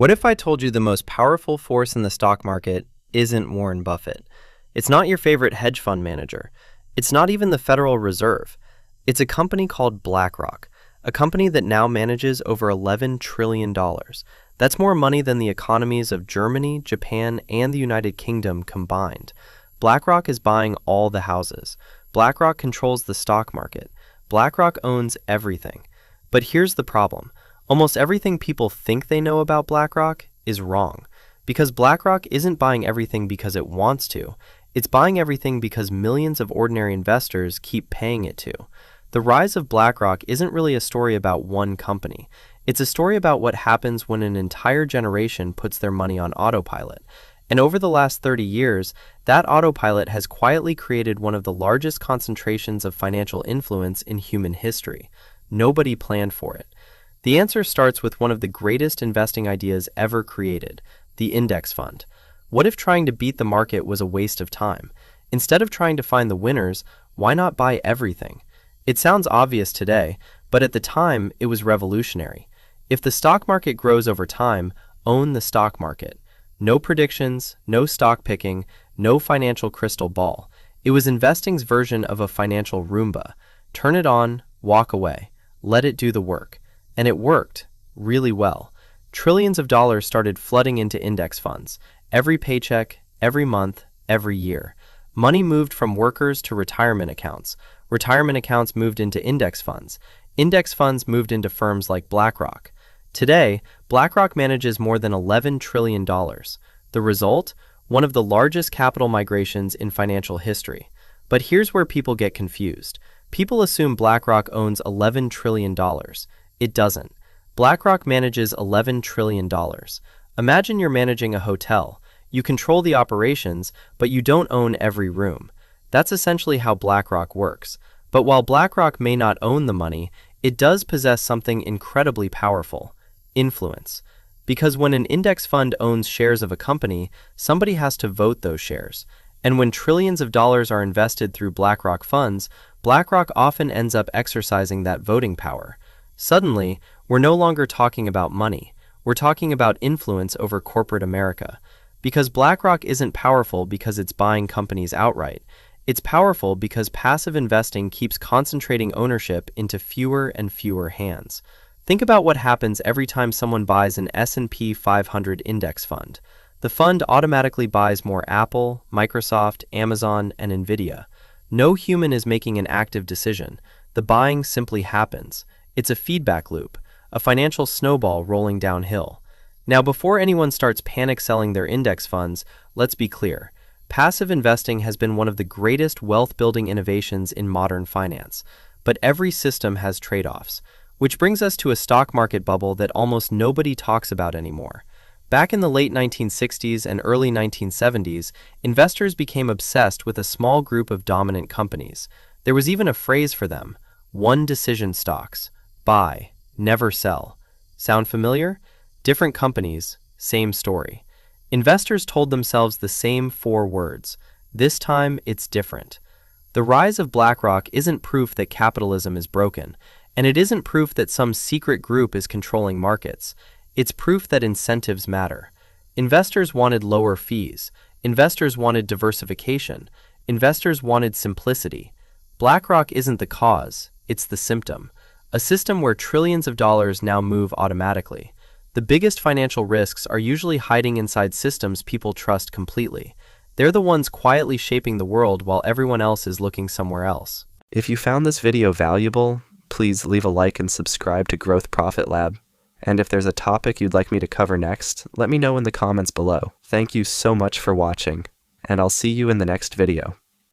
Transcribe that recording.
What if I told you the most powerful force in the stock market isn't Warren Buffett? It's not your favorite hedge fund manager. It's not even the Federal Reserve. It's a company called BlackRock, a company that now manages over $11 trillion. That's more money than the economies of Germany, Japan, and the United Kingdom combined. BlackRock is buying all the houses. BlackRock controls the stock market. BlackRock owns everything. But here's the problem. Almost everything people think they know about BlackRock is wrong, because BlackRock isn't buying everything because it wants to. It's buying everything because millions of ordinary investors keep paying it to. The rise of BlackRock isn't really a story about one company. It's a story about what happens when an entire generation puts their money on autopilot. And over the last 30 years, that autopilot has quietly created one of the largest concentrations of financial influence in human history. Nobody planned for it. The answer starts with one of the greatest investing ideas ever created, the index fund. What if trying to beat the market was a waste of time? Instead of trying to find the winners, why not buy everything? It sounds obvious today, but at the time, it was revolutionary. If the stock market grows over time, own the stock market. No predictions, no stock picking, no financial crystal ball. It was investing's version of a financial Roomba. Turn it on, walk away. Let it do the work. And it worked really well. Trillions of dollars started flooding into index funds. Every paycheck, every month, every year. Money moved from workers to retirement accounts. Retirement accounts moved into index funds. Index funds moved into firms like BlackRock. Today, BlackRock manages more than $11 trillion. The result? One of the largest capital migrations in financial history. But here's where people get confused. People assume BlackRock owns $11 trillion. It doesn't. BlackRock manages $11 trillion. Imagine you're managing a hotel. You control the operations, but you don't own every room. That's essentially how BlackRock works. But while BlackRock may not own the money, it does possess something incredibly powerful: influence. Because when an index fund owns shares of a company, somebody has to vote those shares. And when trillions of dollars are invested through BlackRock funds, BlackRock often ends up exercising that voting power. Suddenly, we're no longer talking about money. We're talking about influence over corporate America. Because BlackRock isn't powerful because it's buying companies outright. It's powerful because passive investing keeps concentrating ownership into fewer and fewer hands. Think about what happens every time someone buys an S&P 500 index fund. The fund automatically buys more Apple, Microsoft, Amazon, and Nvidia. No human is making an active decision. The buying simply happens. It's a feedback loop, a financial snowball rolling downhill. Now, before anyone starts panic selling their index funds, let's be clear. Passive investing has been one of the greatest wealth-building innovations in modern finance. But every system has trade-offs, which brings us to a stock market bubble that almost nobody talks about anymore. Back in the late 1960s and early 1970s, investors became obsessed with a small group of dominant companies. There was even a phrase for them: one-decision stocks. Buy, never sell. Sound familiar? Different companies, same story. Investors told themselves the same 4 words. This time, it's different. The rise of BlackRock isn't proof that capitalism is broken, and it isn't proof that some secret group is controlling markets. It's proof that incentives matter. Investors wanted lower fees. Investors wanted diversification. Investors wanted simplicity. BlackRock isn't the cause, it's the symptom. A system where trillions of dollars now move automatically. The biggest financial risks are usually hiding inside systems people trust completely. They're the ones quietly shaping the world while everyone else is looking somewhere else. If you found this video valuable, please leave a like and subscribe to Growth Profit Lab. And if there's a topic you'd like me to cover next, let me know in the comments below. Thank you so much for watching, and I'll see you in the next video.